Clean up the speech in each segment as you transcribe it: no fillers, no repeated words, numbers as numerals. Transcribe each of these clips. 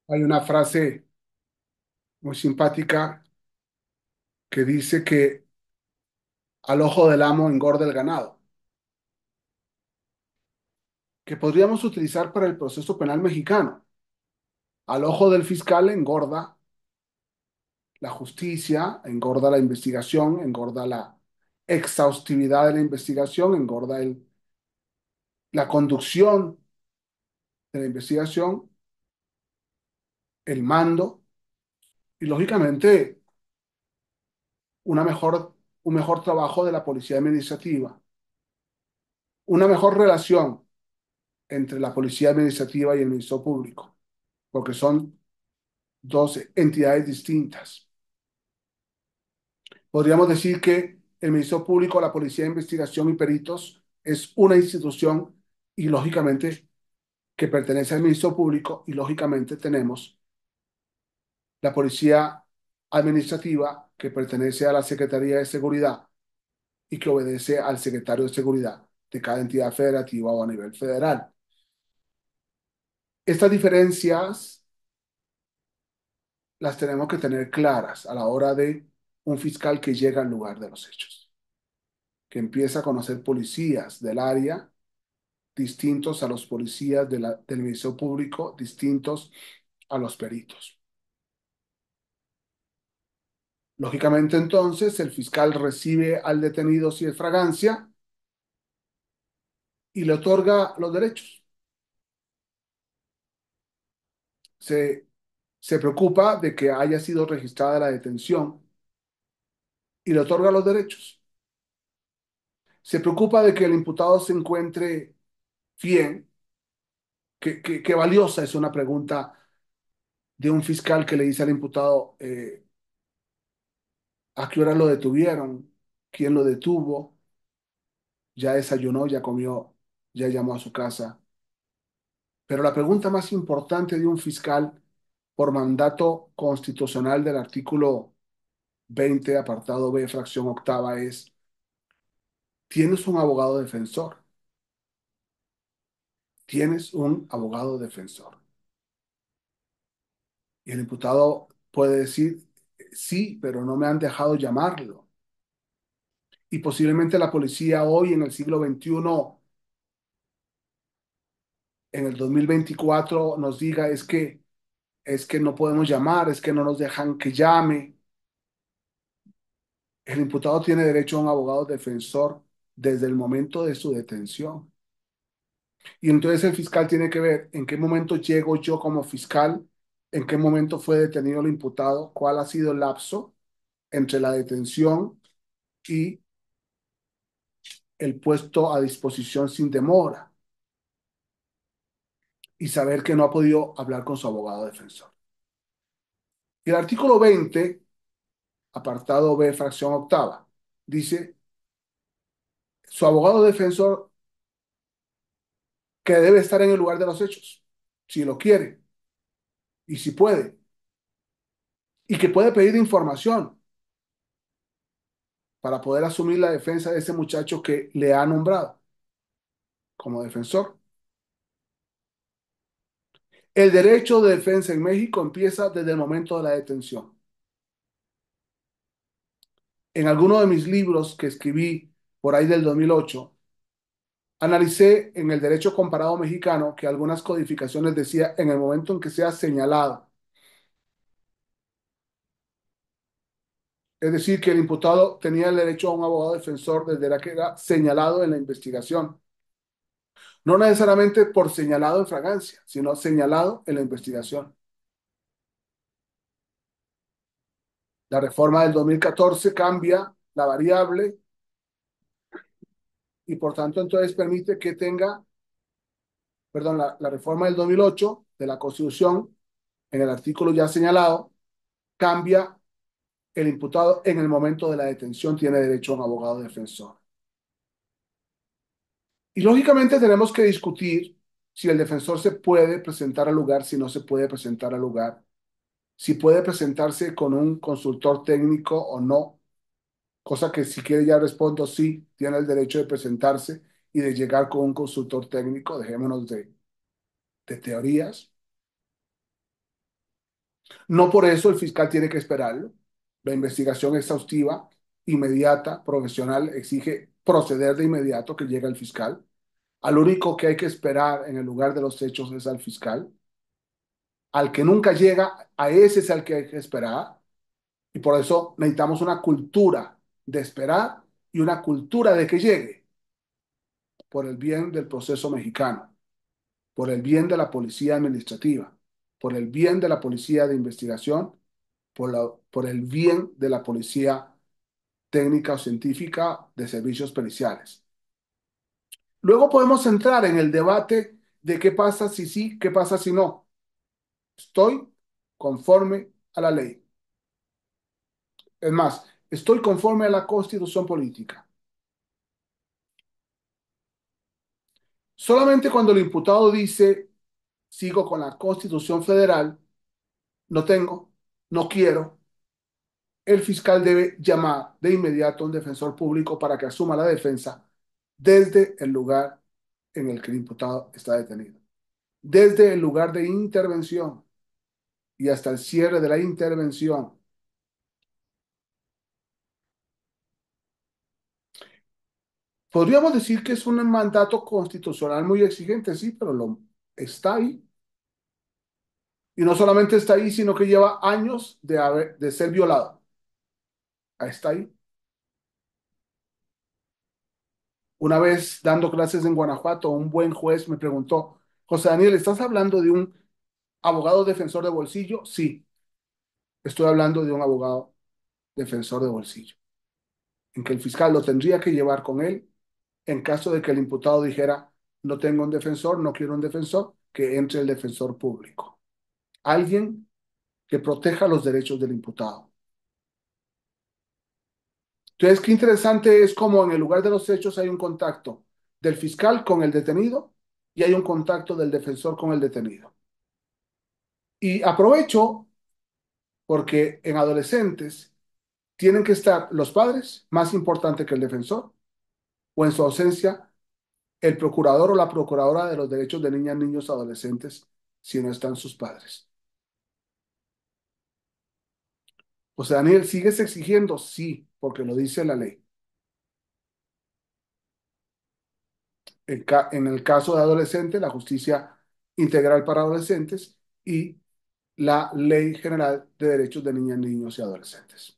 Hay una frase muy simpática que dice que al ojo del amo engorda el ganado, que podríamos utilizar para el proceso penal mexicano. Al ojo del fiscal engorda la justicia, engorda la investigación, engorda la exhaustividad de la investigación, engorda la conducción de la investigación, el mando y, lógicamente, una mejor, un mejor trabajo de la policía administrativa, una mejor relación entre la policía administrativa y el Ministerio Público, porque son dos entidades distintas. Podríamos decir que el Ministerio Público, la Policía de Investigación y Peritos es una institución y, lógicamente, que pertenece al Ministerio Público, y, lógicamente, tenemos la Policía Administrativa, que pertenece a la Secretaría de Seguridad y que obedece al secretario de Seguridad de cada entidad federativa o a nivel federal. Estas diferencias las tenemos que tener claras a la hora de un fiscal que llega al lugar de los hechos, que empieza a conocer policías del área distintos a los policías del Ministerio Público, distintos a los peritos. Lógicamente, entonces, el fiscal recibe al detenido si es fragancia y le otorga los derechos. Se, se preocupa de que haya sido registrada la detención y le otorga los derechos. Se preocupa de que el imputado se encuentre bien. Qué valiosa es una pregunta de un fiscal que le dice al imputado a qué hora lo detuvieron, quién lo detuvo, ya desayunó, ya comió, ya llamó a su casa. Pero la pregunta más importante de un fiscal por mandato constitucional del artículo 20, apartado B, fracción octava, es: ¿tienes un abogado defensor? ¿Tienes un abogado defensor? Y el imputado puede decir, sí, pero no me han dejado llamarlo. Y posiblemente la policía hoy, en el siglo XXI, en el 2024, nos diga, es que no podemos llamar, es que no nos dejan que llame. El imputado tiene derecho a un abogado defensor desde el momento de su detención. Y entonces el fiscal tiene que ver en qué momento llego yo como fiscal, en qué momento fue detenido el imputado, cuál ha sido el lapso entre la detención y el puesto a disposición sin demora, y saber que no ha podido hablar con su abogado defensor. Y el artículo 20, apartado B, fracción octava, dice: su abogado defensor, que debe estar en el lugar de los hechos, si lo quiere y si puede, y que puede pedir información para poder asumir la defensa de ese muchacho que le ha nombrado como defensor. El derecho de defensa en México empieza desde el momento de la detención. En alguno de mis libros que escribí por ahí del 2008, analicé en el derecho comparado mexicano que algunas codificaciones decía en el momento en que sea señalado. Es decir, que el imputado tenía el derecho a un abogado defensor desde la que era señalado en la investigación. No necesariamente por señalado en fragancia, sino señalado en la investigación. La reforma del 2014 cambia la variable y, por tanto, entonces permite que tenga, perdón, la reforma del 2008 de la Constitución, en el artículo ya señalado, cambia: el imputado en el momento de la detención tiene derecho a un abogado defensor. Y, lógicamente, tenemos que discutir si el defensor se puede presentar al lugar, si no se puede presentar al lugar, si puede presentarse con un consultor técnico o no, cosa que, si quiere, ya respondo: sí, tiene el derecho de presentarse y de llegar con un consultor técnico. Dejémonos de teorías. No por eso el fiscal tiene que esperarlo. La investigación exhaustiva, inmediata, profesional, exige proceder de inmediato que llegue el fiscal. Al único que hay que esperar en el lugar de los hechos es al fiscal. Al que nunca llega, a ese es al que hay que esperar. Y por eso necesitamos una cultura de esperar y una cultura de que llegue por el bien del proceso mexicano, por el bien de la policía administrativa, por el bien de la policía de investigación, por el bien de la policía técnica o científica de servicios periciales. Luego podemos entrar en el debate de qué pasa si sí, qué pasa si no. Estoy conforme a la ley. Es más, estoy conforme a la constitución política. Solamente cuando el imputado dice, sigo con la constitución federal, no tengo, no quiero, el fiscal debe llamar de inmediato a un defensor público para que asuma la defensa desde el lugar en el que el imputado está detenido, desde el lugar de intervención y hasta el cierre de la intervención. Podríamos decir que es un mandato constitucional muy exigente, sí, pero está ahí. Y no solamente está ahí, sino que lleva años de ser violado. Ahí está ahí. Una vez dando clases en Guanajuato, un buen juez me preguntó, José Daniel, ¿estás hablando de un abogado defensor de bolsillo? Sí, estoy hablando de un abogado defensor de bolsillo, en que el fiscal lo tendría que llevar con él en caso de que el imputado dijera, no tengo un defensor, no quiero un defensor, que entre el defensor público. Alguien que proteja los derechos del imputado. Entonces, qué interesante es como en el lugar de los hechos hay un contacto del fiscal con el detenido y hay un contacto del defensor con el detenido. Y aprovecho porque en adolescentes tienen que estar los padres, más importante que el defensor, o en su ausencia, el procurador o la procuradora de los derechos de niñas, niños, adolescentes, si no están sus padres. O sea, Daniel, ¿sigues exigiendo? Sí, porque lo dice la ley. En el caso de adolescentes, la justicia integral para adolescentes y la Ley General de Derechos de Niñas, Niños y Adolescentes.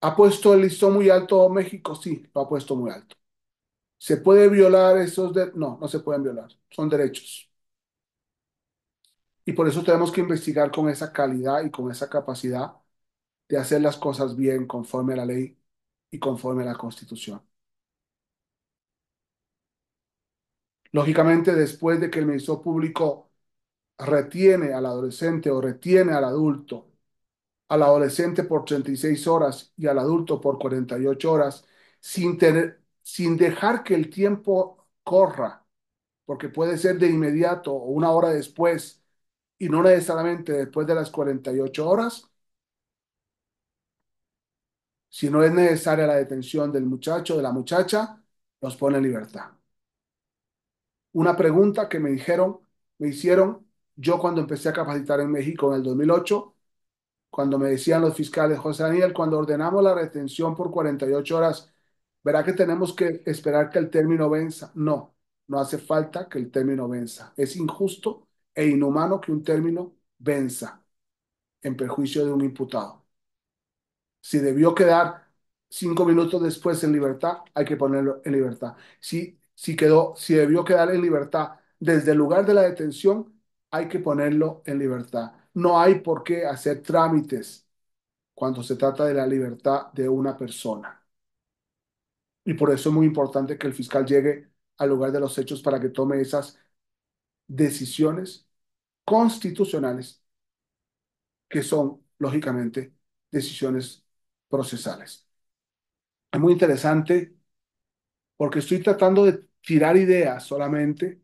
¿Ha puesto el listón muy alto México? Sí, lo ha puesto muy alto. ¿Se puede violar esos derechos? No, no se pueden violar. Son derechos. Y por eso tenemos que investigar con esa calidad y con esa capacidad de hacer las cosas bien conforme a la ley y conforme a la Constitución. Lógicamente, después de que el Ministerio Público retiene al adolescente o retiene al adolescente por 36 horas y al adulto por 48 horas, sin dejar que el tiempo corra, porque puede ser de inmediato o una hora después y no necesariamente después de las 48 horas, si no es necesaria la detención del muchacho, de la muchacha, los pone en libertad. Una pregunta que me hicieron yo cuando empecé a capacitar en México en el 2008, cuando me decían los fiscales, José Daniel, cuando ordenamos la retención por 48 horas, ¿verá que tenemos que esperar que el término venza? No, no hace falta que el término venza. Es injusto e inhumano que un término venza en perjuicio de un imputado. Si debió quedar 5 minutos después en libertad, hay que ponerlo en libertad. Si debió quedar en libertad desde el lugar de la detención, hay que ponerlo en libertad. No hay por qué hacer trámites cuando se trata de la libertad de una persona. Y por eso es muy importante que el fiscal llegue al lugar de los hechos para que tome esas decisiones constitucionales que son, lógicamente, decisiones procesales. Es muy interesante porque estoy tratando de tirar ideas solamente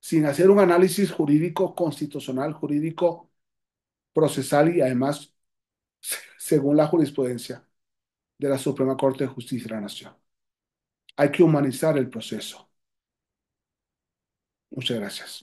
sin hacer un análisis jurídico constitucional, jurídico procesal y además según la jurisprudencia de la Suprema Corte de Justicia de la Nación. Hay que humanizar el proceso. Muchas gracias.